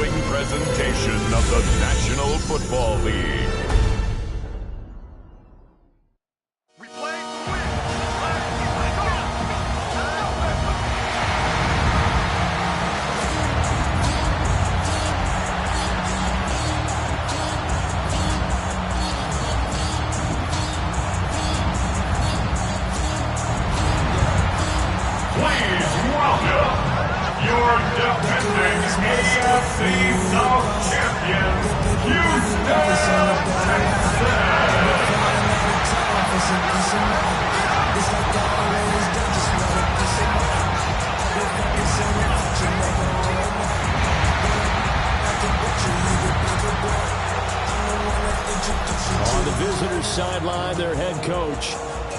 following presentation of the National Football League. We play to win. Please welcome your defending AFC South champions, Houston Texans. On the visitors' sideline, their head coach.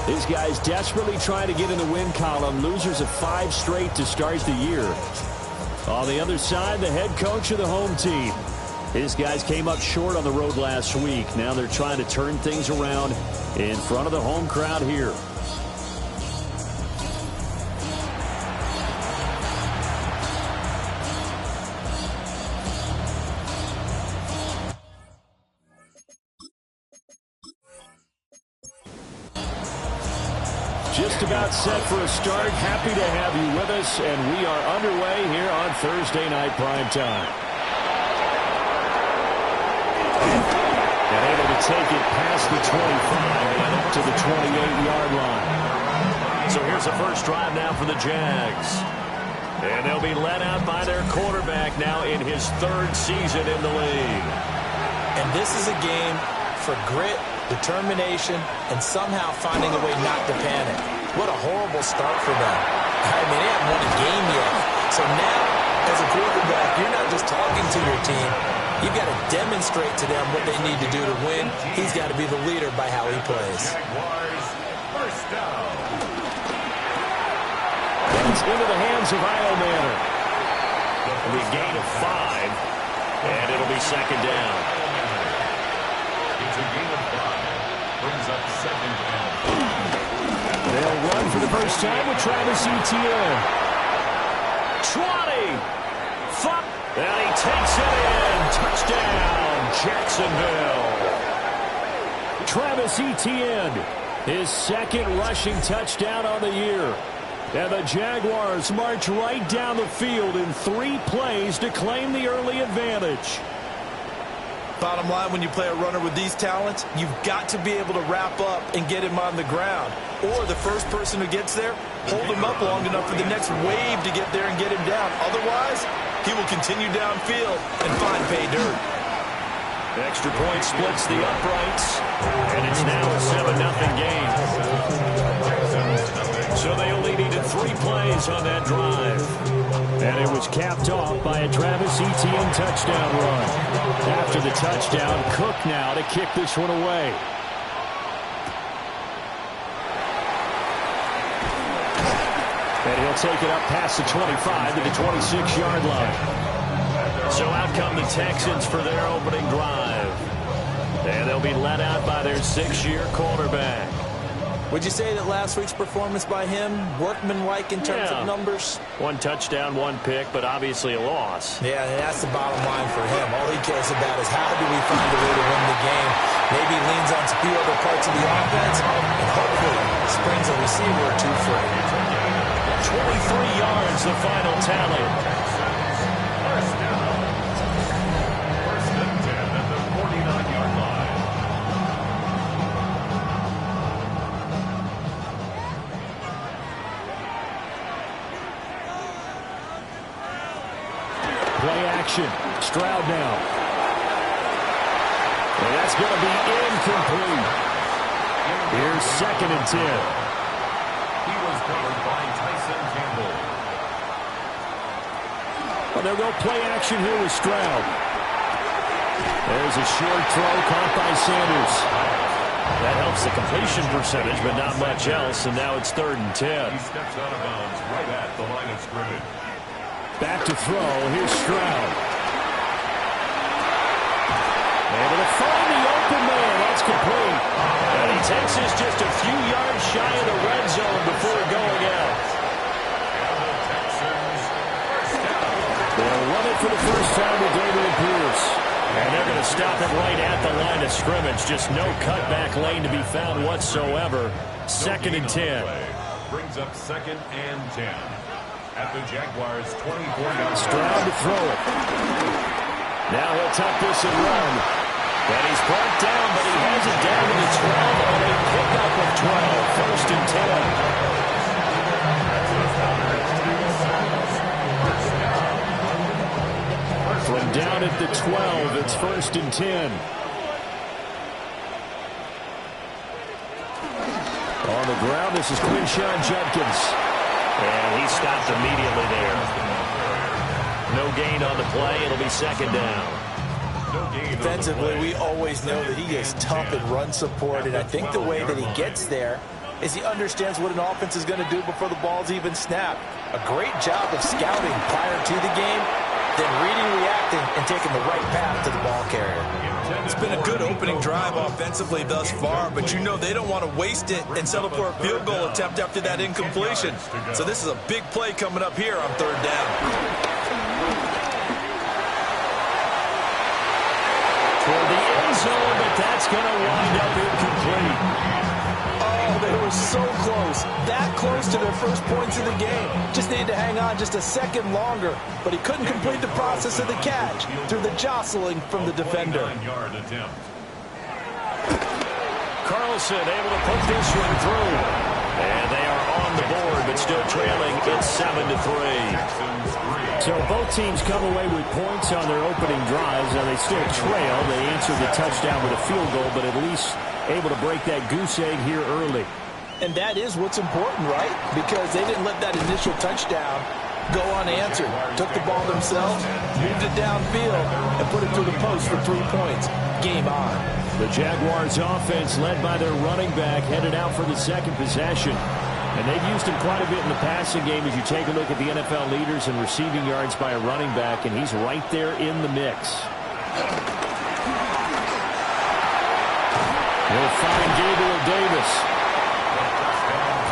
These guys desperately trying to get in the win column. Losers of 5 straight to start the year. On the other side, the head coach of the home team. His guys came up short on the road last week. Now they're trying to turn things around in front of the home crowd here. Just about set for a start. Happy to have you with us, and we are underway here on Thursday Night Primetime. And able to take it past the 25 and up to the 28-yard line. So here's the first drive now for the Jags. And they'll be led out by their quarterback now in his 3rd season in the league. And this is a game for grit, determination, and somehow finding a way not to panic. What a horrible start for them. I mean, they haven't won a game yet. So now, as a quarterback, you're not just talking to your team. You've got to demonstrate to them what they need to do to win. He's got to be the leader by how he plays. Jaguars, first down. It's into the hands of Manor. It'll be a gain of 5, and it'll be 2nd down. It's a gain of 5. Brings up 2nd down. They'll run for the first time with Travis Etienne. 20. And he takes it in. Touchdown, Jacksonville. Travis Etienne, his 2nd rushing touchdown on the year. And the Jaguars march right down the field in 3 plays to claim the early advantage. Bottom line, when you play a runner with these talents, you've got to be able to wrap up and get him on the ground. Or the first person who gets there, hold him up long enough for the next wave to get there and get him down. Otherwise, he will continue downfield and find pay dirt. The extra point splits the uprights, and it's now a 7-0 game. So they only needed 3 plays on that drive. And it was capped off by a Travis Etienne touchdown run. After the touchdown, Cook now to kick this one away. And he'll take it up past the 25 to the 26-yard line. So out come the Texans for their opening drive. And they'll be led out by their 6-year quarterback. Would you say that last week's performance by him, workmanlike in terms of numbers? 1 touchdown, 1 pick, but obviously a loss. Yeah, and that's the bottom line for him. All he cares about is how do we find a way to win the game. Maybe leans on a few other parts of the offense, and hopefully springs a receiver or 2 free. 23 yards, the final tally. First down. 1st and 10 at the 49-yard line. Play action. Stroud now. And that's going to be incomplete. Here's 2nd and 10. He was covered by Tyson Campbell. Well, they'll go play action here with Stroud. There's a short throw caught by Sanders. That helps the completion percentage, but not much else, and now it's 3rd and 10. He steps out of bounds right at the line of scrimmage. Back to throw. Here's Stroud. Able to find the open man. That's complete. And he takes us just a few yards shy of the red zone before going out. And the Texans, first down. They'll run it for the first time with David Pierce. And they're going to stop it right at the line of scrimmage. Just no cutback lane to be found whatsoever. Second and 10. Brings up second and 10. At the Jaguars' 24-yard Stroud to throw it. Now he'll tuck this and run. And he's brought down, but he has it down to the 12 on a pickup of 12. First and 10. From down at the 12, it's first and 10. On the ground, this is Quinshawn Judkins. And he stopped immediately there. No gain on the play. It'll be second down. Defensively, we always know that he is tough in run support, and I think the way that he gets there is he understands what an offense is going to do before the ball's even snapped. A great job of scouting prior to the game, then reading, reacting, and taking the right path to the ball carrier. It's been a good opening drive offensively thus far, but you know they don't want to waste it and settle for a field goal attempt after that incompletion. So this is a big play coming up here on third down. Toward the end zone, but that's going to wind up incomplete. Oh, they were so close. That close to their first points of the game. Just needed to hang on just a second longer, but he couldn't complete the process of the catch through the jostling from the defender. Carlson able to put this one through. And they are on the board, but still trailing. It's 7-3. So both teams come away with points on their opening drives. Now they still trail. They answered the touchdown with a field goal, but at least able to break that goose egg here early. And that is what's important, right? Because they didn't let that initial touchdown go unanswered. Took the ball themselves, moved it downfield, and put it through the post for 3 points. Game on. The Jaguars offense, led by their running back, headed out for the second possession. And they've used him quite a bit in the passing game as you take a look at the NFL leaders in receiving yards by a running back, and he's right there in the mix. We'll find Gabriel Davis.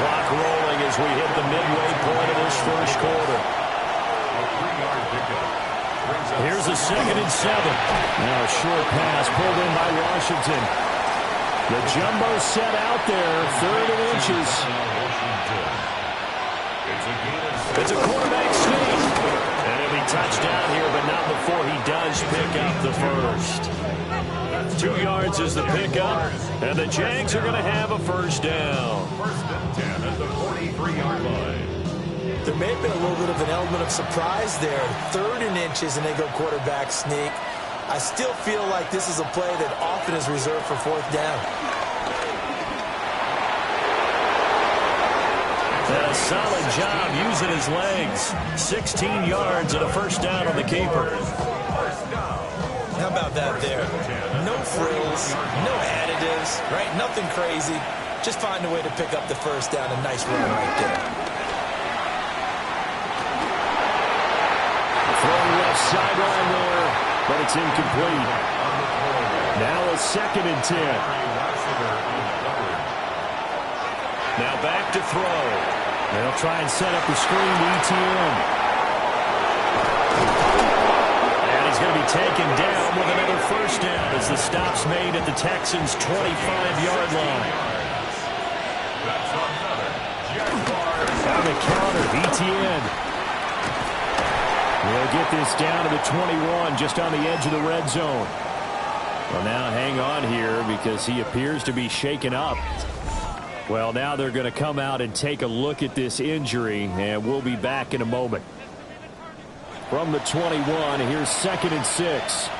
Clock rolling as we hit the midway point of this first quarter. Here's a second and 7. Now a short pass pulled in by Washington. The jumbo set out there, third and inches. It's a quarterback sneak. And he'll be touchdown here, but not before he does pick up the first. 2 yards is the pickup, and the Jags are going to have a first down. First and 10 at the 43-yard line. There may have been a little bit of an element of surprise there. Third and inches, and they go quarterback sneak. I still feel like this is a play that often is reserved for fourth down. A solid job using his legs. 16 yards and a first down on the keeper. How about that there? No frills, no additives, right? Nothing crazy. Just find a way to pick up the first down. A nice run right there. Throwing left sideline there, but it's incomplete. Now a second and 10. Now back to throw. They'll try and set up the screen to ETN. And he's going to be taken down with another first down as the stop's made at the Texans' 25-yard line. On the counter, ETN. They'll get this down to the 21, just on the edge of the red zone. Well, now hang on here because he appears to be shaken up. Well, now they're going to come out and take a look at this injury, and we'll be back in a moment. From the 21, here's second and 6.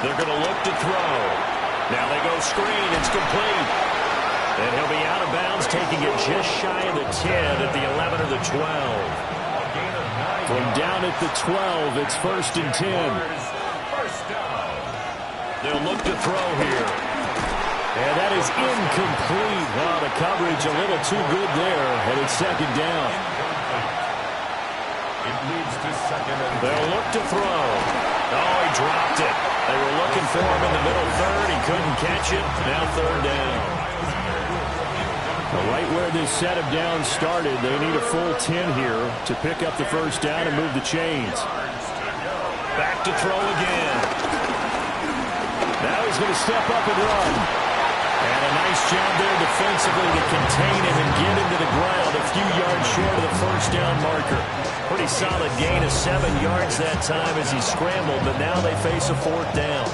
They're going to look to throw. Now they go screen. It's complete. And he'll be out of bounds, taking it just shy of the 10 at the 11 or the 12. From down at the 12, it's first and 10. They'll look to throw here. And that is incomplete. Well, the coverage a little too good there, and it's second down. It leads to second and 10. They'll look to throw. Oh, he dropped it. They were looking for him in the middle third. He couldn't catch it. Now third down. Well, right where this set of downs started, they need a full 10 here to pick up the first down and move the chains. Back to throw again. Now he's going to step up and run. And a nice job there defensively to contain him and get him to the ground a few yards short of the first down marker. Pretty solid gain of 7 yards that time as he scrambled, but now they face a fourth down.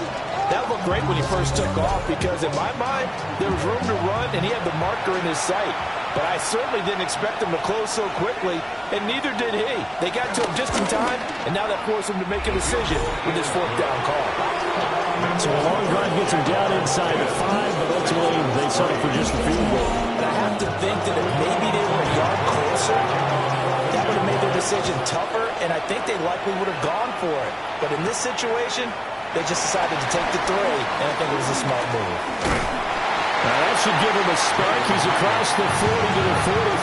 That looked great when he first took off because in my mind, there was room to run and he had the marker in his sight. But I certainly didn't expect him to close so quickly, and neither did he. They got to him just in time, and now that forced him to make a decision with this fourth down call. So a long drive gets him down inside the 5, but ultimately they settle for just a field goal. But I have to think that if maybe they were a yard closer, that would have made their decision tougher, and I think they likely would have gone for it. But in this situation, they just decided to take the 3, and I think it was a smart move. Now that should give him a spark. He's across the 40 to the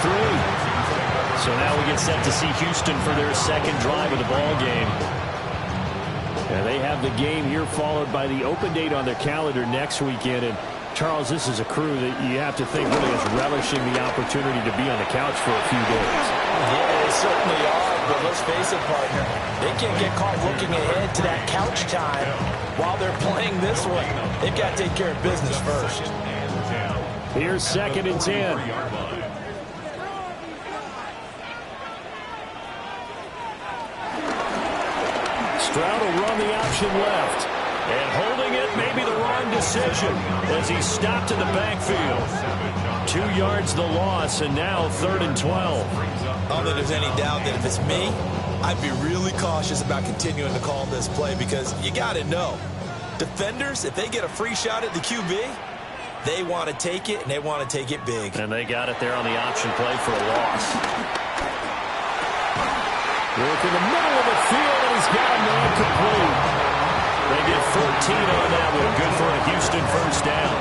43. So now we get set to see Houston for their second drive of the ball game. And they have the game here followed by the open date on their calendar next weekend. And Charles, this is a crew that you have to think really is relishing the opportunity to be on the couch for a few days. Yeah, they certainly are, but let's face it, partner. They can't get caught looking ahead to that couch time while they're playing this one. They've got to take care of business first. Here's 2nd and 10. Stroud will run the option left. And holding it may be the wrong decision as he stopped in the backfield. 2 yards the loss, and now 3rd and 12. I don't think there's any doubt that if it's me, I'd be really cautious about continuing to call this play because you got to know, defenders, if they get a free shot at the QB, they want to take it, and they want to take it big. And they got it there on the option play for a loss. Work in the middle of the field, and he's got him incomplete. They get 14 on that one. Good for a Houston first down.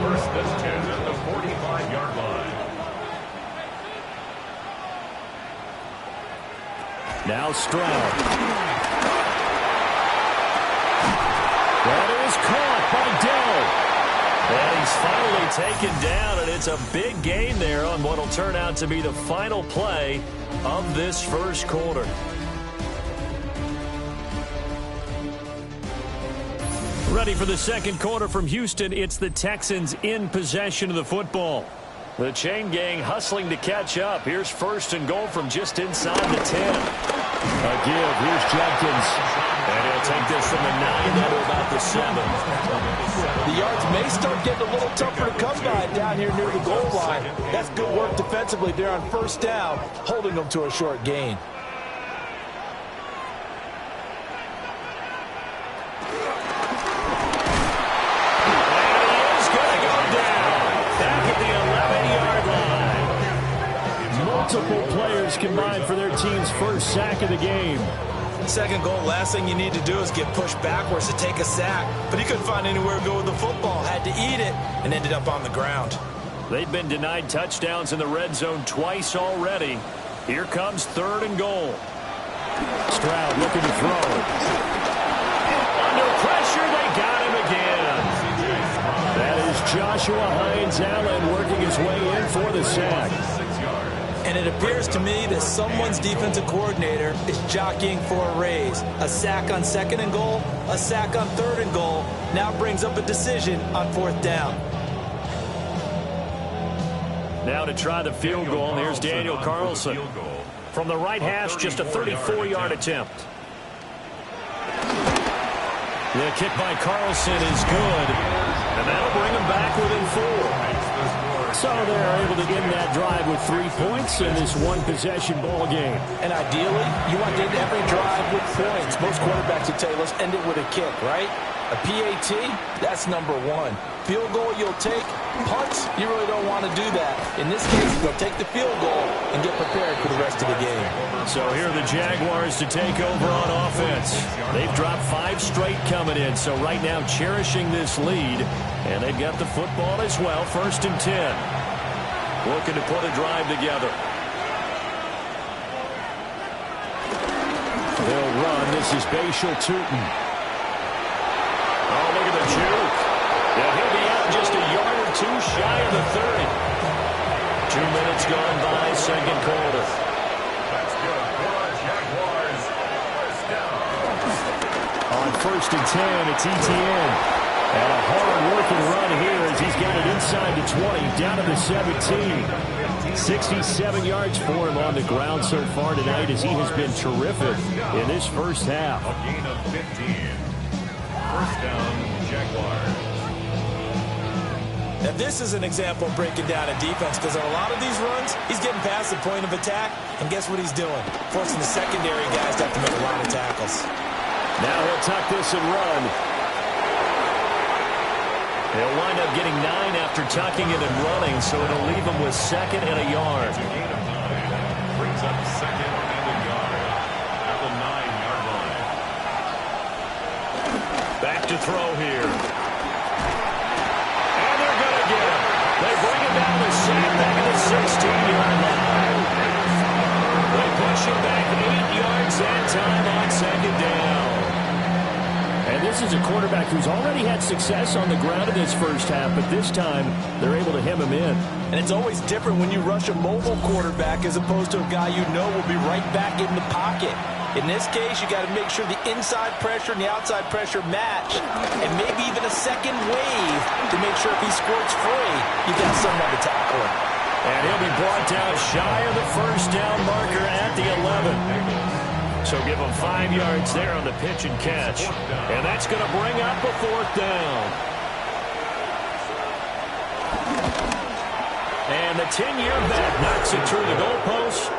First and 10 at the 45-yard line. Now Stroud. That is caught by Dell. And he's finally taken down, and it's a big gain there on what will turn out to be the final play of this first quarter. Ready for the second quarter from Houston. It's the Texans in possession of the football. The chain gang hustling to catch up. Here's 1st and goal from just inside the 10. A give. Here's Jenkins. And he'll take this from the 9 down to about the 7. The yards may start getting a little tougher to come by down here near the goal line. That's good work defensively there on 1st down, holding them to a short gain. Multiple players combined for their team's first sack of the game. Second goal, last thing you need to do is get pushed backwards to take a sack. But he couldn't find anywhere to go with the football. Had to eat it and ended up on the ground. They've been denied touchdowns in the red zone twice already. Here comes 3rd and goal. Stroud looking to throw. Under pressure, they got him again. That is Joshua Hines-Allen working his way in for the sack. And it appears to me that someone's defensive coordinator is jockeying for a raise. A sack on 2nd and goal, a sack on 3rd and goal, now brings up a decision on 4th down. Now to try the field goal, and here's Daniel Carlson. From the right hash, just a 34-yard attempt. The kick by Carlson is good, and that'll bring him back within 4. So they're able to end that drive with 3 points in this one-possession ball game. And ideally, you want to end every drive with points. Most quarterbacks would tell you, let's end it with a kick, right? A PAT, that's number 1. Field goal you'll take. Punts, you really don't want to do that. In this case, they'll take the field goal and get prepared for the rest of the game. So here are the Jaguars to take over on offense. They've dropped 5 straight coming in, so right now cherishing this lead. And they've got the football as well, 1st and 10. Looking to put a drive together. They'll run. This is Bashal Tootin. Oh, look at the juke. And he'll be out just a yard or two shy of the 30. 2 minutes gone by, second quarter. That's good for the Jaguars. First down. On 1st and 10, it's ETN. And a hard-working run here as he's got it inside the 20, down to the 17. 67 yards for him on the ground so far tonight as he has been terrific in this first half. A gain of 15. First down, Jaguars. Now, this is an example of breaking down a defense because on a lot of these runs, he's getting past the point of attack, and guess what he's doing? Forcing the secondary guys to have to make a lot of tackles. Now he'll tuck this and run. He'll wind up getting 9 after tucking it and running, so it'll leave him with 2nd and a yard. A gain of 9. Brings up 2nd and a yard at the 9-yard line. Back to throw here. And they're going to get him. They bring him down the sack back at the 16-yard line. They push him back 8 yards that time on 2nd down. And this is a quarterback who's already had success on the ground in this first half, but this time they're able to hem him in. And it's always different when you rush a mobile quarterback as opposed to a guy you know will be right back in the pocket. In this case, you got to make sure the inside pressure and the outside pressure match, and maybe even a second wave to make sure if he squirts free, you got someone to tackle him. And he'll be brought down shy of the first down marker at the 11. So give him 5 yards there on the pitch and catch. And that's going to bring up a 4th down. And the 10-year bet knocks it through the goalpost.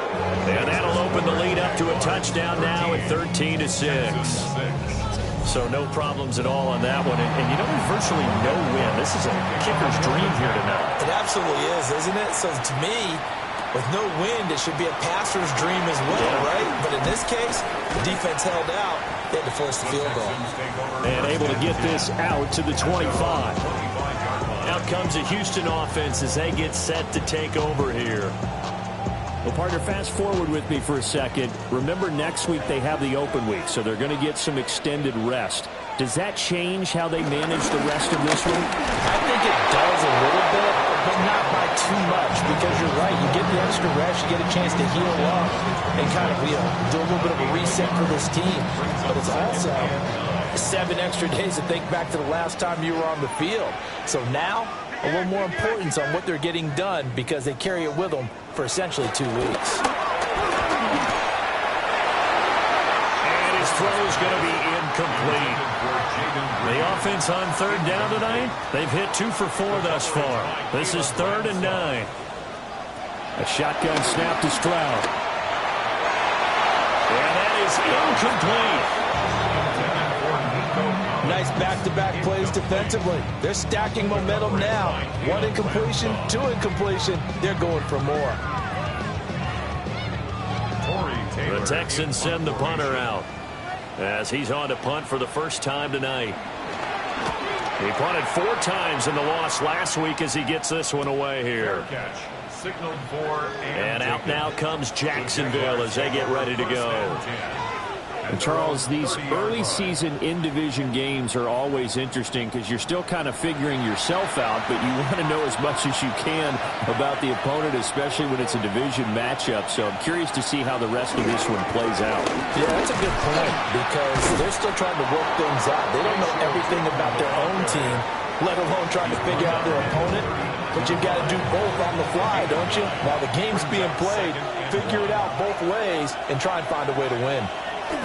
And that'll open the lead up to a touchdown now at 13-6. So no problems at all on that one. And you know, there's virtually no win. This is a kicker's dream here tonight. It absolutely is, isn't it? So to me, with no wind, it should be a passer's dream as well, right? But in this case, the defense held out. They had to force the field goal. And able to get this out to the 25. Out comes the Houston offense as they get set to take over here. Well, partner, fast forward with me for a second. Remember, next week they have the open week, so they're going to get some extended rest. Does that change how they manage the rest of this week? I think it does a little bit, but not by too much, because you're right. You get the extra rest, you get a chance to heal up and kind of do a little bit of a reset for this team. But it's also 7 extra days to think back to the last time you were on the field. So now, a little more importance on what they're getting done because they carry it with them for essentially 2 weeks. And his throw is going to be incomplete. The offense on 3rd down tonight, they've hit 2 for 4 thus far. This is 3rd and 9. A shotgun snap to Stroud. And that is incomplete. Nice back-to-back plays defensively. They're stacking momentum now. 1 incompletion, 2 incompletion. They're going for more. The Texans send the punter out as he's on to punt for the first time tonight. He punted 4 times in the loss last week as he gets this one away here. Signaled for and out now comes Jacksonville as they get ready to go. And Charles, these early season in-division games are always interesting because you're still kind of figuring yourself out, but you want to know as much as you can about the opponent, especially when it's a division matchup. So I'm curious to see how the rest of this one plays out. Yeah, that's a good point because they're still trying to work things out. They don't know everything about their own team, let alone trying to figure out their opponent. But you've got to do both on the fly, don't you? While the game's being played, figure it out both ways and try and find a way to win. Throw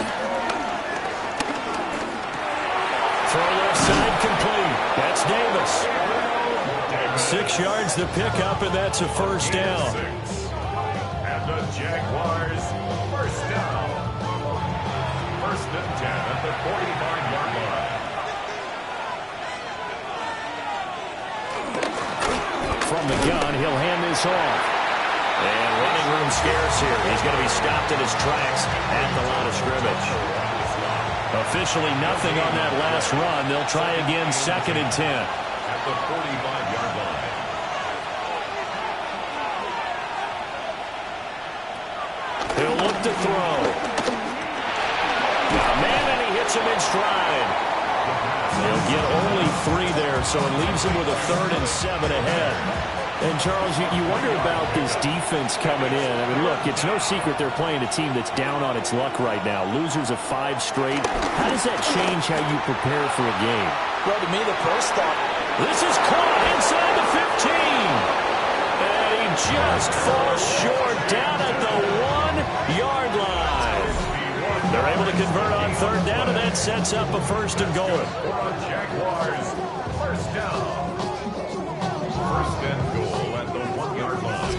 left side complete. That's Davis. 6 yards the pickup, and that's a first down. And the Jaguars, first down. 1st and 10 at the 45-yard line. From the gun, he'll hand this off. And running room scarce here. He's going to be stopped in his tracks at the line of scrimmage. Officially nothing on that last run. They'll try again 2nd and 10. At the 45-yard line. He'll look to throw. Man, and he hits him in stride. They'll get only 3 there, so it leaves them with a 3rd and 7 ahead. And, Charles, you wonder about this defense coming in. I mean, look, it's no secret they're playing a team that's down on its luck right now. Losers of 5 straight. How does that change how you prepare for a game? Well, to me, the first thought. This is caught inside the 15. And he just falls short down at the 1-yard line. They're able to convert on 3rd down, and that sets up a 1st and goal. Jaguars, 1st down. 1st and goal at the 1-yard line.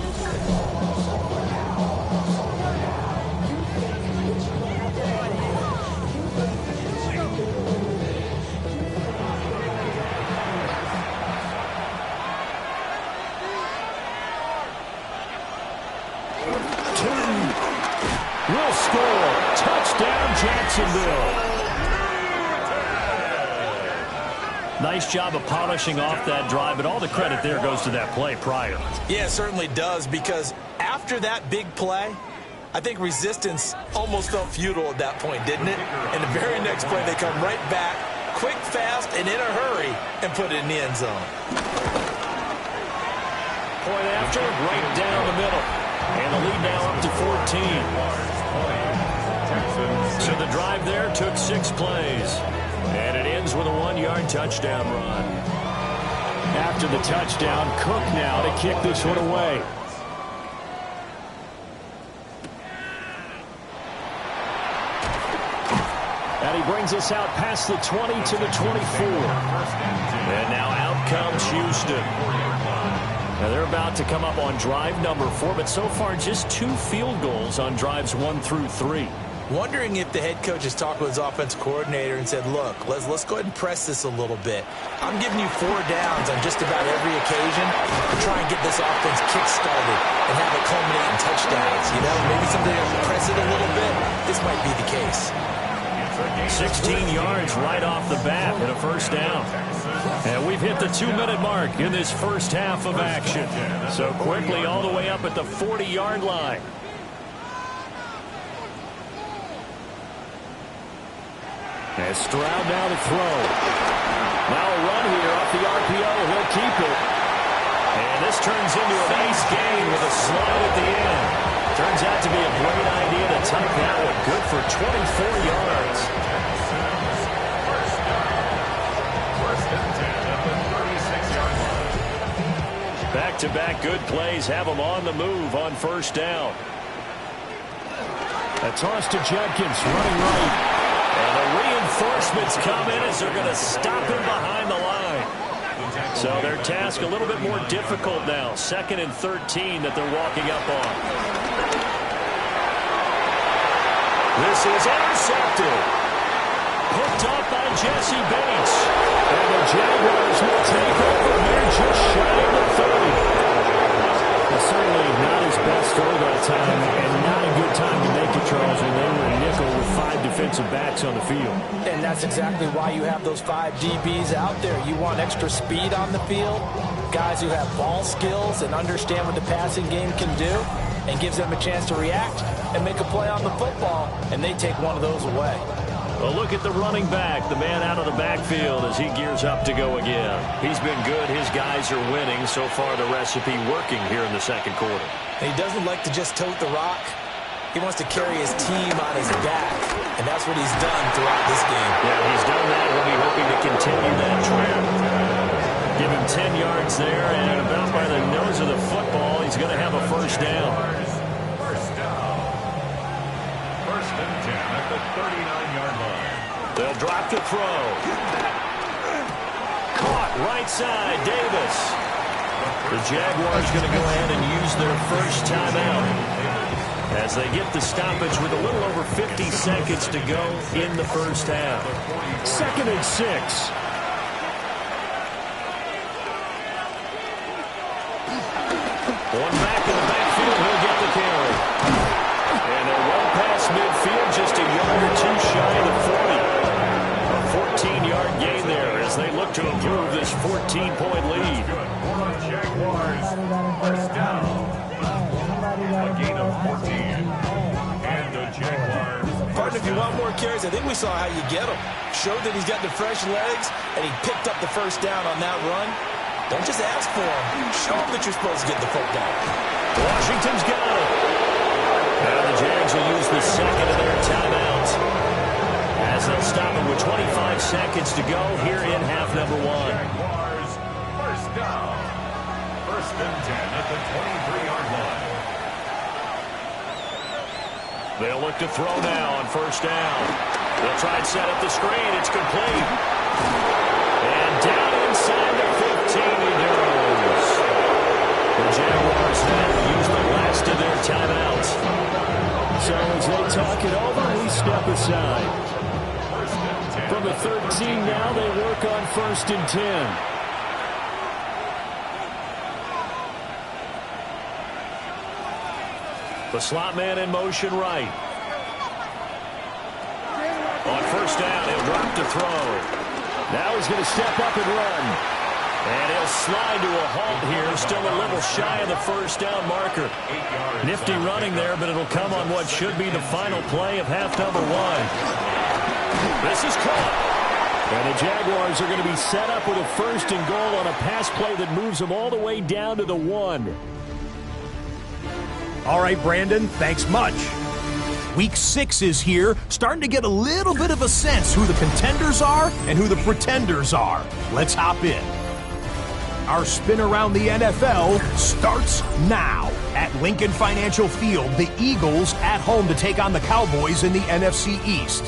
Will score. Touchdown, Jacksonville. Nice job of polishing off that drive, but all the credit there goes to that play prior. Yeah, it certainly does, because after that big play, I think resistance almost felt futile at that point, didn't it? And the very next play, they come right back, quick, fast, and in a hurry, and put it in the end zone. Point after, right down the middle. And the lead now up to 14. So the drive there took 6 plays. And it ends with a 1-yard touchdown run. After the touchdown, Cook now to kick this one away. And he brings us out past the 20 to the 24. And now out comes Houston. Now they're about to come up on drive number 4, but so far just 2 field goals on drives 1 through 3. Wondering if the head coach has talked with his offensive coordinator and said, look, let's go ahead and press this a little bit. I'm giving you 4 downs on just about every occasion to try and get this offense kick-started and have it culminate in touchdowns. You know, maybe something to press it a little bit. This might be the case. 16 yards right off the bat and a 1st down. And we've hit the 2-minute mark in this first half of action. So quickly all the way up at the 40-yard line. And Stroud now to throw. Now a run here off the RPO. He'll keep it. And this turns into a nice gain with a slide at the end. Turns out to be a great idea to tuck that one. Good for 24 yards. First and 10 at the 36-yard line. Back-to-back good plays have them on the move on 1st down. A toss to Jenkins, running right. And the reinforcements come in as they're going to stop him behind the line. So their task a little bit more difficult now. 2nd and 13 that they're walking up on. This is intercepted. Picked up by Jesse Bates. And the Jaguars will take over here just shy of the 30. Certainly not his best throw that time, and not a good time to make it, Charles, when they were in nickel with 5 defensive backs on the field. And that's exactly why you have those 5 DBs out there. You want extra speed on the field, guys who have ball skills and understand what the passing game can do, and gives them a chance to react and make a play on the football, and they take one of those away. A look at the running back, the man out of the backfield as he gears up to go again. He's been good. His guys are winning. So far, the recipe working here in the 2nd quarter. And he doesn't like to just tote the rock. He wants to carry his team on his back, and that's what he's done throughout this game. Yeah, he's done that. We'll be hoping to continue that trend. Give him 10 yards there, and about by the nose of the football, he's going to have a 1st down. First and 10 at the 39-yard line. They'll drop the throw. Caught right side, Davis. The Jaguars going to go ahead and use their first timeout as they get the stoppage with a little over 50 seconds to go in the first half. 2nd and 6. One back in the backfield, he'll get the carry. And they're well past midfield, just a yard or 2 shy of the 40. A 14-yard gain there as they look to improve this 14-point lead. Jaguars, 1st down. A gain of 14. And the Jaguars. Pardon if you want lot more carries. I think we saw how you get them. Showed that he's got the fresh legs, and he picked up the first down on that run. Don't just ask for him. Show him that you're supposed to get the football. Washington's got it. And the Jags will use the second of their timeouts as they'll stop it with 25 seconds to go here in half number one. Jaguars, first down. First and 10 at the 23-yard line. They'll look to throw now on first down. They'll try and set up the screen. It's complete. And down inside the 15 he goes. The Jaguars now use the last of their timeouts. So as they talk it over, we step aside. From the 13 now, they work on first and 10. The slot man in motion right. On first down, he'll drop to throw. Now he's going to step up and run. And he'll slide to a halt here. Still a little shy of the first down marker. Nifty running there, but it'll come on what should be the final play of half number one. This is caught. And the Jaguars are going to be set up with a first and goal on a pass play that moves them all the way down to the 1. All right, Brandon, thanks much. Week 6 is here, starting to get a little bit of a sense who the contenders are and who the pretenders are. Let's hop in. Our spin around the NFL starts now. At Lincoln Financial Field, the Eagles at home to take on the Cowboys in the NFC East.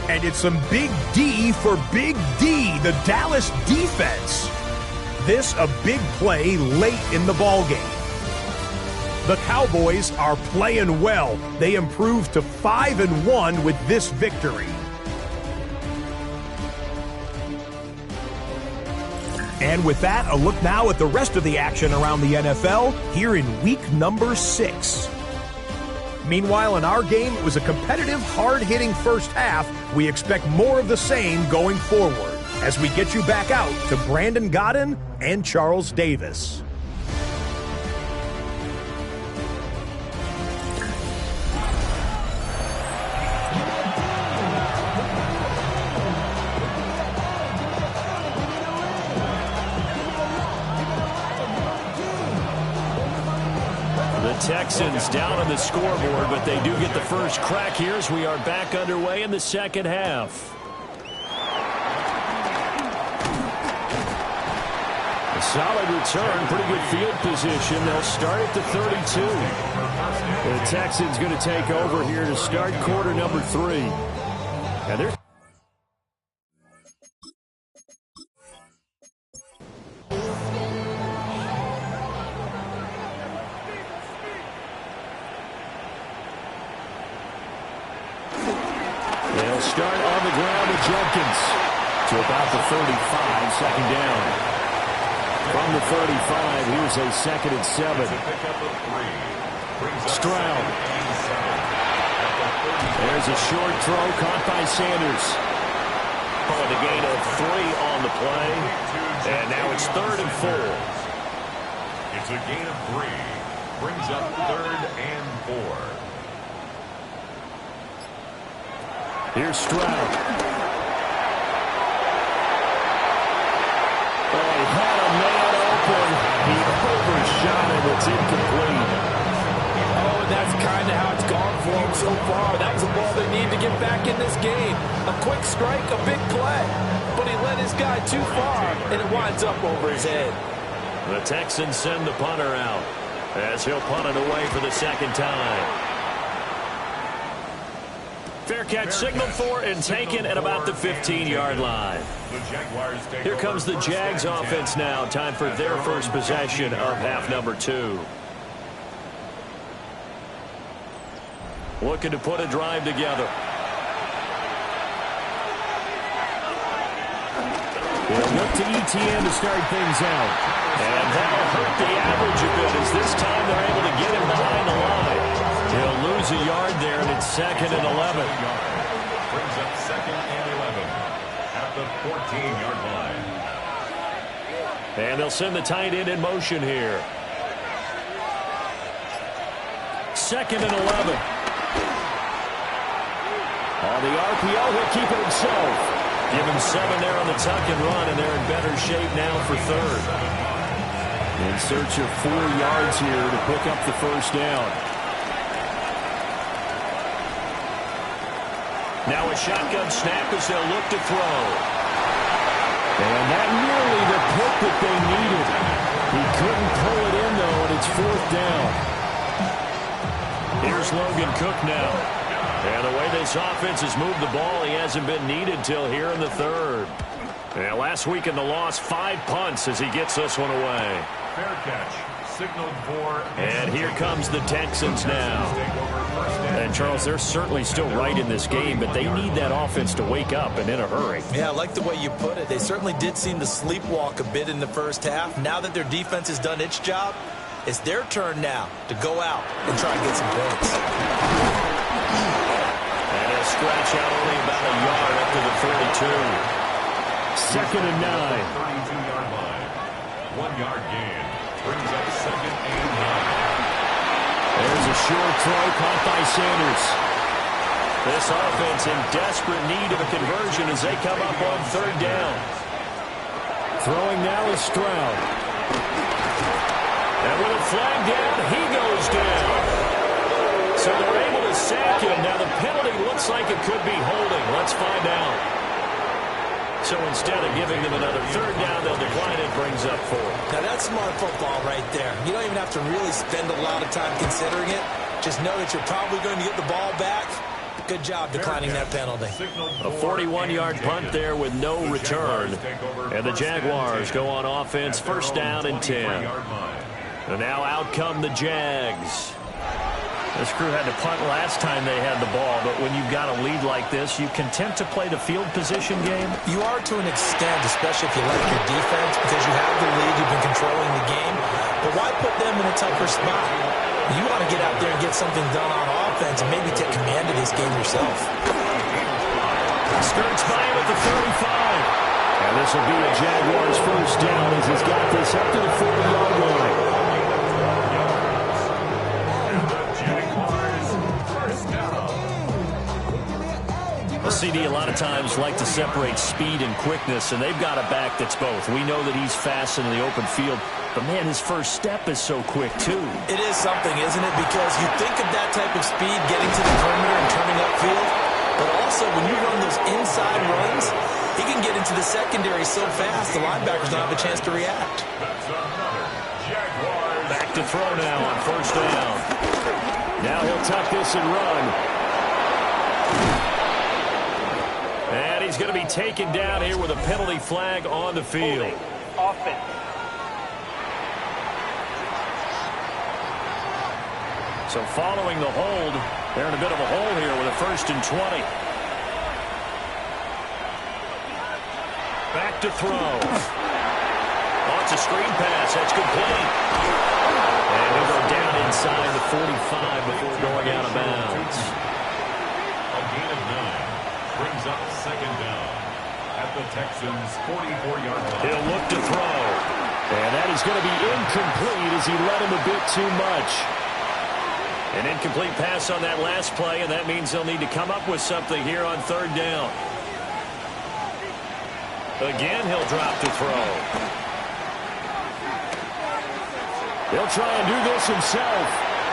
And it's some big D for Big D, the Dallas defense. This a big play late in the ballgame. The Cowboys are playing well. They improved to 5-1 with this victory. And with that, a look now at the rest of the action around the NFL here in week number 6. Meanwhile, in our game, it was a competitive, hard-hitting first half. We expect more of the same going forward as we get you back out to Brandon Godden and Charles Davis. Texans down on the scoreboard, but they do get the first crack here as we are back underway in the second half. A solid return, pretty good field position. They'll start at the 32. The Texans going to take over here to start quarter number 3. And they're start on the ground with Jenkins to about the 35, second down. From the 35, here's a second and 7. Stroud. There's a short throw caught by Sanders. Oh, the gain of 3 on the play. And now it's 3rd and 4. It's a gain of 3. Brings up 3rd and 4. Here's Stroud. Oh, he had a man open. He overshot it. It's incomplete. Oh, and that's kind of how it's gone for him so far. That was a ball they need to get back in this game. A quick strike, a big play. But he led his guy too far, and it winds up over his head. The Texans send the punter out as he'll punt it away for the second time. Fair catch signaled for and taken at about the 15-yard line. Here comes the Jags offense now. Time for their first possession of half number 2. Looking to put a drive together. They'll look to ETN to start things out. And that'll hurt the average a bit as this time they're able to get him behind the line. He'll lose a yard there, and it's 2nd and 11. Brings up 2nd and 11 at the 14-yard line. And they'll send the tight end in motion here. 2nd and 11. On the RPO, he'll keep it himself. Give him 7 there on the tuck and run, and they're in better shape now for third. In search of 4 yards here to pick up the first down. Now a shotgun snap as they'll look to throw. And that nearly the pick that they needed. He couldn't pull it in, though, and it's 4th down. Here's Logan Cook now. And the way this offense has moved the ball, he hasn't been needed till here in the 3rd. And last week in the loss, 5 punts as he gets this one away. Fair catch. Signaled for. And here comes the Texans now. And, Charles, they're certainly still right in this game, but they need that offense to wake up and in a hurry. Yeah, I like the way you put it. They certainly did seem to sleepwalk a bit in the first half. Now that their defense has done its job, it's their turn now to go out and try and get some points. And he'll scratch out only about a yard up to the 42. 2nd and 9. 32-yard line. 1-yard gain. Brings up 2nd and 9. There's a short throw caught by Sanders. This offense in desperate need of a conversion as they come up on 3rd down. Throwing now is Stroud. And with a flag down, he goes down. So they're able to sack him. Now the penalty looks like it could be holding. Let's find out. So instead of giving them another 3rd down, they'll decline it, brings up 4. Now that's smart football right there. You don't even have to really spend a lot of time considering it. Just know that you're probably going to get the ball back. Good job declining that penalty. A 41-yard punt there with no return. And the Jaguars go on offense, 1st down and 10. And now out come the Jags. This crew had to punt last time they had the ball, but when you've got a lead like this, you content to play the field position game? You are to an extent, especially if you like your defense, because you have the lead, you've been controlling the game. But why put them in a tougher spot? You want to get out there and get something done on offense and maybe take command of this game yourself. Skirts by him at the 35. And this will be a Jaguars 1st down as he's got this up to the 40-yard line. CD a lot of times like to separate speed and quickness, and they've got a back that's both. We know that he's fast in the open field, but, man, his first step is so quick, too. It is something, isn't it? Because you think of that type of speed getting to the perimeter and turning upfield, but also when you run those inside runs, he can get into the secondary so fast the linebackers don't have a chance to react. Back to throw now on 1st down. Now he'll tuck this and run. And he's going to be taken down here with a penalty flag on the field. Offense. So following the hold, they're in a bit of a hole here with a 1st and 20. Back to throw. Oh, it's a screen pass. That's complete. And he'll go down inside the 45 before going out of bounds. A gain of 9. Brings up 2nd down at the Texans' 44-yard line. He'll look to throw. And that is going to be incomplete as he led him a bit too much. An incomplete pass on that last play, and that means they'll need to come up with something here on 3rd down. Again, he'll drop to throw. He'll try and do this himself.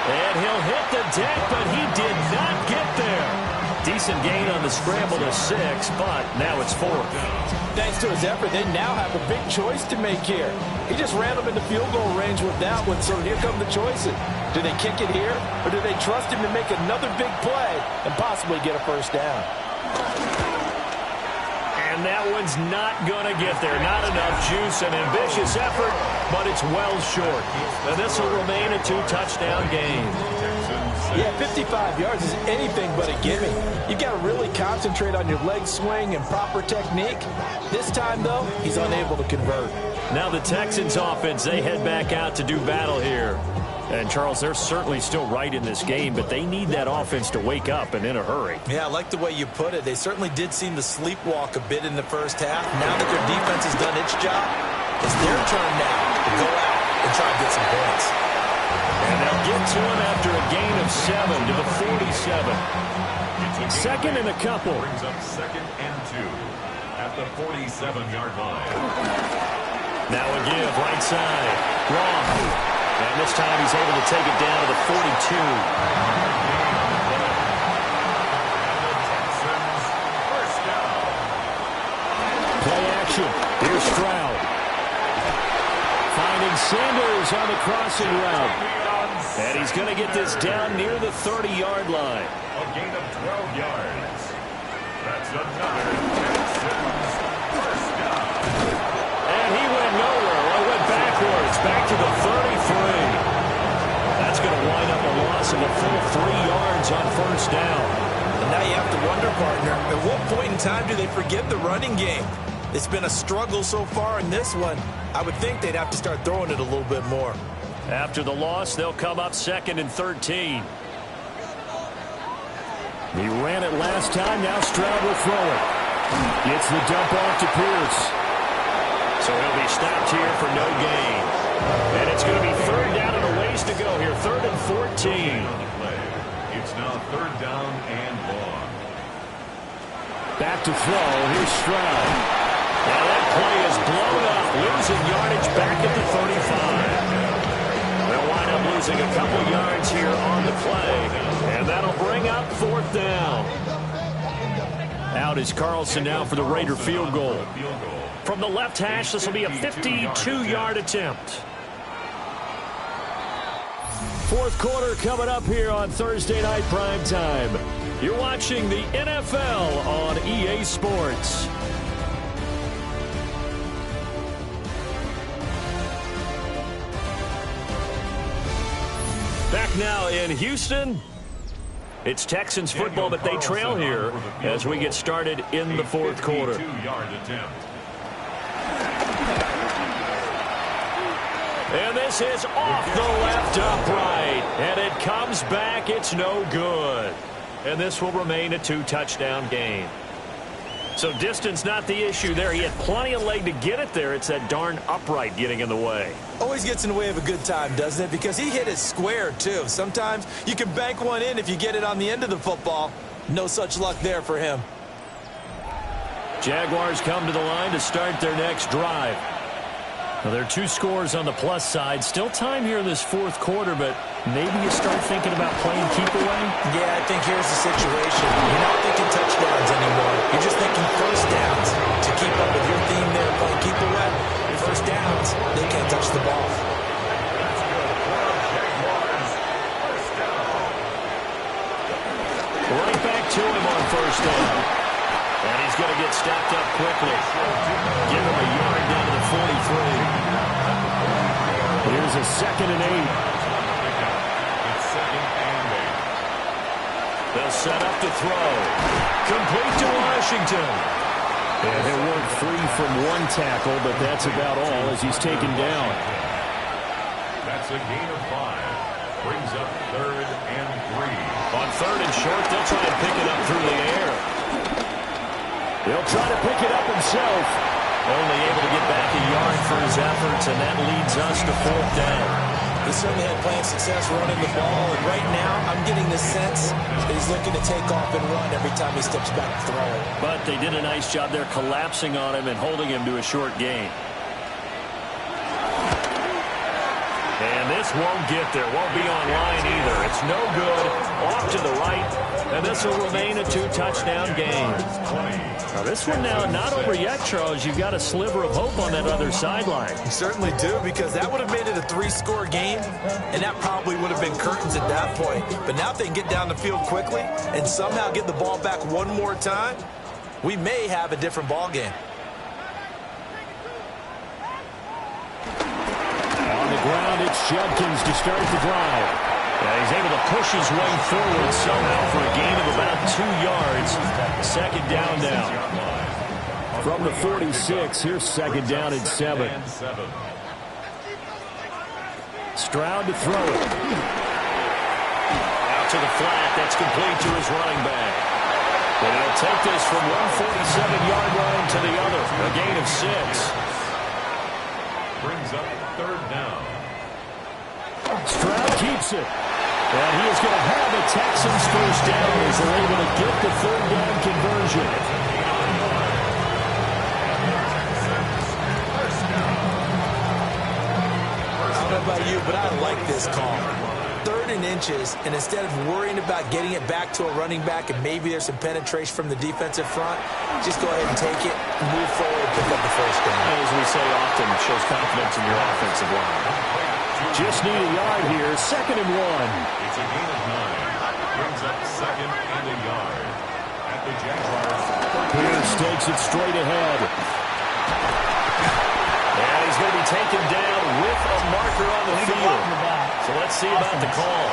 And he'll hit the deck, but he did not get there. Decent gain on the scramble to 6, but now it's 4th. Thanks to his effort, they now have a big choice to make here. He just ran them into field goal range with that one, so here come the choices. Do they kick it here, or do they trust him to make another big play and possibly get a 1st down? And that one's not going to get there. Not enough juice, an ambitious effort, but it's well short. And this will remain a 2-touchdown game. Yeah, 55 yards is anything but a gimme. You've got to really concentrate on your leg swing and proper technique. This time, though, he's unable to convert. Now the Texans offense, they head back out to do battle here. And, Charles, they're certainly still right in this game, but they need that offense to wake up and in a hurry. Yeah, I like the way you put it. They certainly did seem to sleepwalk a bit in the first half. Now that their defense has done its job, it's their turn now to go out and try and get some points. And they'll get to him after a gain of 7 to the 47. Second and a couple. Brings up 2nd and 2 at the 47-yard line. Now a give, right side. Long. And this time he's able to take it down to the 42. Texans, first down. Play action. Here's Stroud. Finding Sanders on the crossing route. And he's going to get this down near the 30-yard line. A gain of 12 yards. That's another Texans first down. And he went nowhere. Well, went backwards. Back to the 33. That's going to wind up a loss of a full 3 yards on first down. And now you have to wonder, partner, at what point in time do they forget the running game? It's been a struggle so far in this one. I would think they'd have to start throwing it a little bit more. After the loss, they'll come up 2nd and 13. He ran it last time. Now Stroud will throw it. Gets the dump off to Pierce. So he'll be stopped here for no gain. And it's going to be 3rd down and a ways to go here. 3rd and 14. It's now 3rd down and long. Back to throw. Here's Stroud. Now that play is blown up. Losing yardage back at the 35. They'll wind up losing a couple yards here on the play. And that'll bring up 4th down. Out is Carlson now for the Raider field goal. From the left hash, this will be a 52-yard attempt. 4th quarter coming up here on Thursday Night Prime Time. You're watching the NFL on EA Sports. Back now in Houston. It's Texans football, but they trail here as we get started in the 4th quarter. 52-yard attempt. And this is off the left upright. And it comes back. It's no good. And this will remain a 2-touchdown game. So distance not the issue there. He had plenty of leg to get it there. It's that darn upright getting in the way. Always gets in the way of a good time, doesn't it? Because he hit it square, too. Sometimes you can bank one in if you get it on the end of the football. No such luck there for him. Jaguars come to the line to start their next drive. Now, there are 2 scores on the plus side. Still time here in this 4th quarter, but maybe you start thinking about playing keep away? Yeah, I think here's the situation. You're not thinking touchdowns anymore. You're just thinking first downs. To keep up with your theme there, playing keep away, first downs, they can't touch the ball. That's good for Jaguars. First down. Right back to him on first down. And he's going to get stopped up quickly. Give him a yard down to the 43. Here's a 2nd and 8. It's 2nd and 8. They'll set up to throw. Complete to Washington. And he'll work free from 1 tackle, but that's about all as he's taken down. That's a gain of 5. Brings up 3rd and 3. On 3rd and short, they'll try and pick it up through the air. He'll try to pick it up himself. Only able to get back a yard for his efforts, and that leads us to 4th down. He certainly had plenty of success running the ball, and right now I'm getting the sense that he's looking to take off and run every time he steps back to throw it. But they did a nice job there collapsing on him and holding him to a short gain. And this won't get there. Won't be on line either. It's no good. Off to the right. And this will remain a 2-touchdown game. Now this one now not over yet, Charles. You've got a sliver of hope on that other sideline. You certainly do, because that would have made it a 3-score game, and that probably would have been curtains at that point. But now if they can get down the field quickly and somehow get the ball back one more time, we may have a different ball game. On the ground, it's Judkins to start the drive. He's able to push his way forward somehow for a gain of about 2 yards. 2nd down now. From the 46, here's 2nd down and 7. Stroud to throw it. Out to the flat. That's complete to his running back. And he'll take this from 147-yard line to the other. A gain of 6. Brings up 3rd down. Stroud keeps it. And he is going to have a Texans first down as they're able to get the third down conversion. I don't know about you, but I like this call. 3rd and inches, and instead of worrying about getting it back to a running back and maybe there's some penetration from the defensive front, just go ahead and take it, move forward, pick up the first down. As we say often, it shows confidence in your offensive line. Just need a yard here, 2nd and 1. It's a gain of 9. Brings up 2nd and a yard. At the Jaguars. Pierce takes it straight ahead. And he's going to be taken down with a marker on the field. So let's see about the call.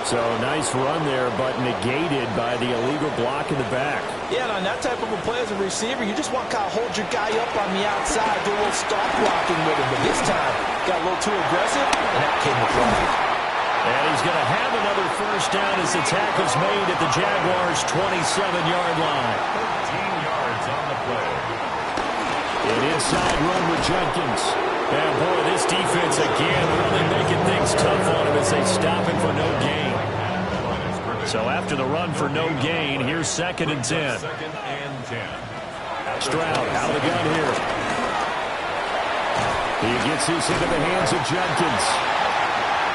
So nice run there, but negated by the illegal block in the back. Yeah, and on that type of a play as a receiver, you just want to kind of hold your guy up on the outside, do a little stop blocking with him. But this time, got a little too aggressive, and that came with flag. And he's going to have another first down as the tackle's made at the Jaguars' 27-yard line. 13 yards on the play. An inside run with Jenkins. And boy, this defense again really making things tough on him as they stop him for no gain. So after the run for no gain, here's 2nd and 10. 2nd and 10. Stroud out of the gun here. He gets this into the hands of Jenkins.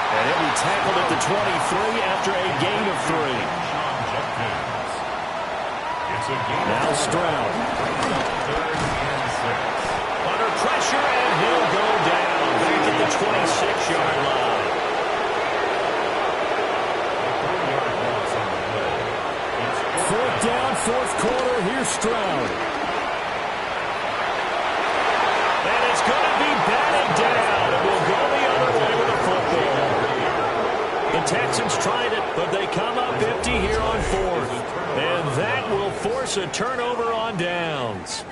And he'll be tackled at the 23 after a gain of 3. Now Stroud. 3rd and 6. Under pressure, and he'll go down back at the 26-yard line. 4-yard loss on the play. It's 4th down, 4th quarter. Here's Stroud. And it's going to be batted down. It will go the other way with the football. The Texans tried it, but they come up empty here on 4th. And that will force a turnover on downs.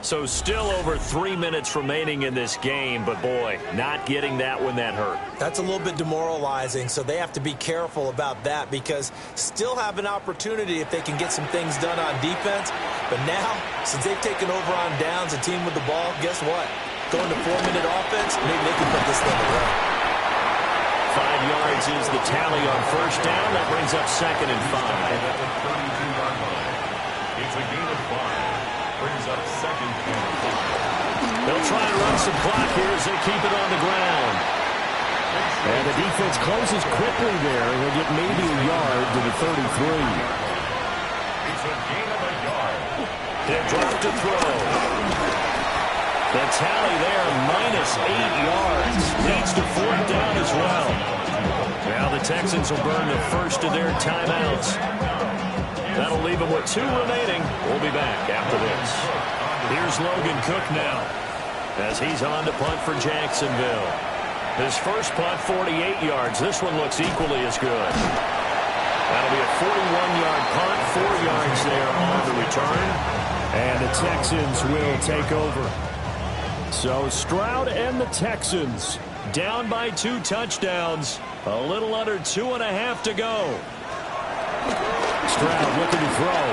So still over 3 minutes remaining in this game, but boy, not getting that one that hurt. That's a little bit demoralizing, so they have to be careful about that because still have an opportunity if they can get some things done on defense. But now, since they've taken over on downs, a team with the ball, guess what? Going to 4-minute offense, maybe they can put this thing away. 5 yards is the tally on first down. That brings up 2nd and 5. at the 32-yard line. It's a gain of 5. Brings up 2nd and 5. They'll try and run some clock here as they keep it on the ground. And the defense closes quickly there. He'll get maybe a yard to the 33. It's a gain of a yard. They'll drop to throw. The tally there, -8 yards. Leads to 4th down as well. Now the Texans will burn the first of their timeouts. That'll leave them with 2 remaining. We'll be back after this. Here's Logan Cook now as he's on to punt for Jacksonville. His first punt, 48 yards. This one looks equally as good. That'll be a 41-yard punt, 4 yards there on the return. And the Texans will take over. So Stroud and the Texans down by 2 touchdowns. A little under 2.5 to go. Stroud looking to throw.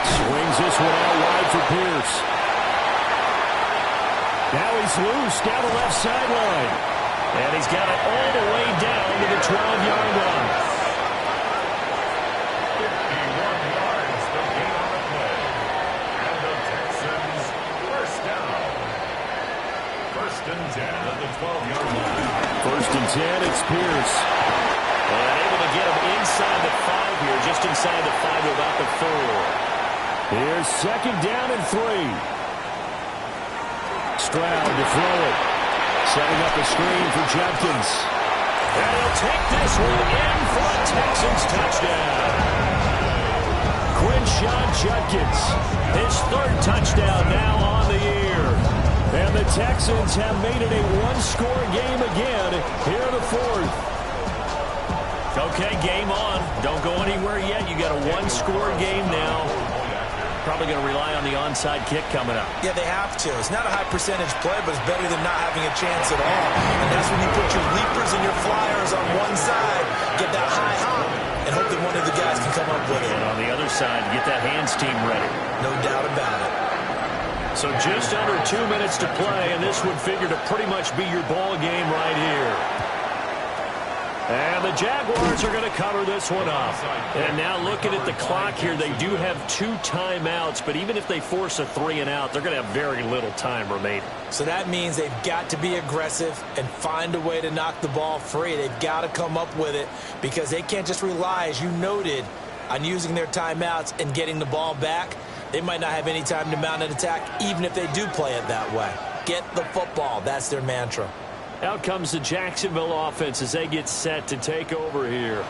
Swings this one out wide for Pierce. Now he's loose down the left sideline. And he's got it all the way down to the 12-yard line. 51 yards, the gain on the play. And the Texans first down. 1st and 10 at the 12-yard line. 1st and 10, it's Pierce. And able to get him inside the 5 here, just inside the 5 to about the 4. Here's 2nd down and 3. Stroud to throw it. Setting up a screen for Jenkins. And he'll take this one in for a Texans touchdown. Quinshawn Judkins, his 3rd touchdown now on the year. And the Texans have made it a 1-score game again here in the 4th. Okay, game on. Don't go anywhere yet. You got a 1-score game now. Probably going to rely on the onside kick coming up. Yeah, they have to. It's not a high percentage play, but it's better than not having a chance at all. And that's when you put your leapers and your flyers on one side, get that high hop, and hope that one of the guys can come up with it. And on the other side, get that hands team ready. No doubt about it. So just under 2 minutes to play, and this would figure to pretty much be your ball game right here. And the Jaguars are going to cover this one up. And now looking at the clock here, they do have 2 timeouts, but even if they force a 3-and-out, they're going to have very little time remaining. So that means they've got to be aggressive and find a way to knock the ball free. They've got to come up with it because they can't just rely, as you noted, on using their timeouts and getting the ball back. They might not have any time to mount an attack, even if they do play it that way. Get the football. That's their mantra. Out comes the Jacksonville offense as they get set to take over here.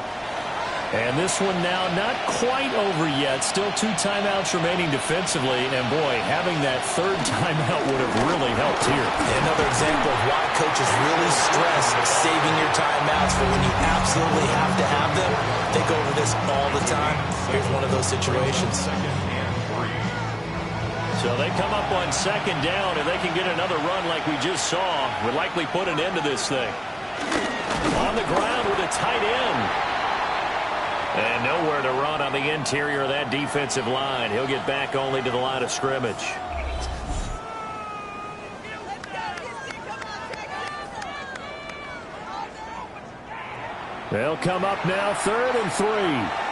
And this one now not quite over yet. Still 2 timeouts remaining defensively. And, boy, having that 3rd timeout would have really helped here. Another example of why coaches really stress saving your timeouts for when you absolutely have to have them. They go over this all the time. Here's one of those situations. So they come up on 2nd down, and they can get another run like we just saw. Would likely put an end to this thing. On the ground with a tight end. And nowhere to run on the interior of that defensive line. He'll get back only to the line of scrimmage. They'll come up now 3rd and 3.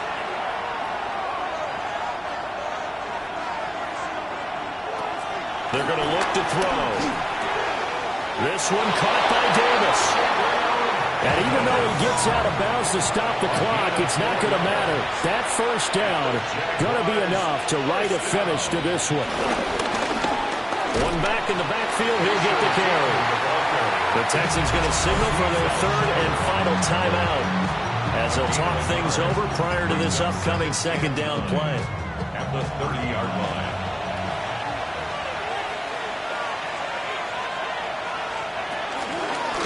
They're going to look to throw. This one caught by Davis. And even though he gets out of bounds to stop the clock, it's not going to matter. That 1st down going to be enough to write a finish to this one. One back in the backfield, he'll get the carry. The Texans going to signal for their 3rd and final timeout as they'll talk things over prior to this upcoming 2nd down play. At the 30-yard line.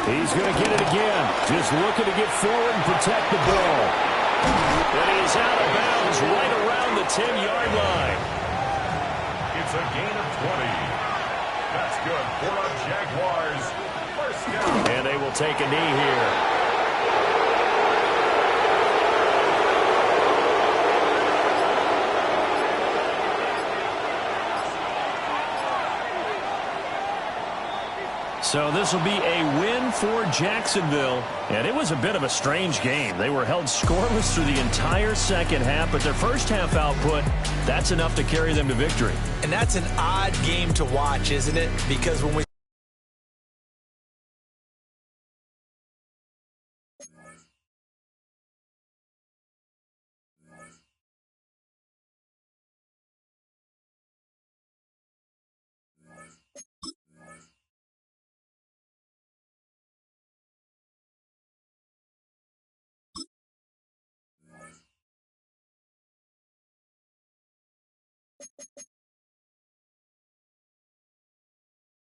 He's going to get it again. Just looking to get forward and protect the ball. And he's out of bounds right around the 10-yard line. It's a gain of 20. That's good for the Jaguars. 1st down. And they will take a knee here. So this will be a win for Jacksonville. And it was a bit of a strange game. They were held scoreless through the entire 2nd half, but their 1st half output, that's enough to carry them to victory. And that's an odd game to watch, isn't it? Because when we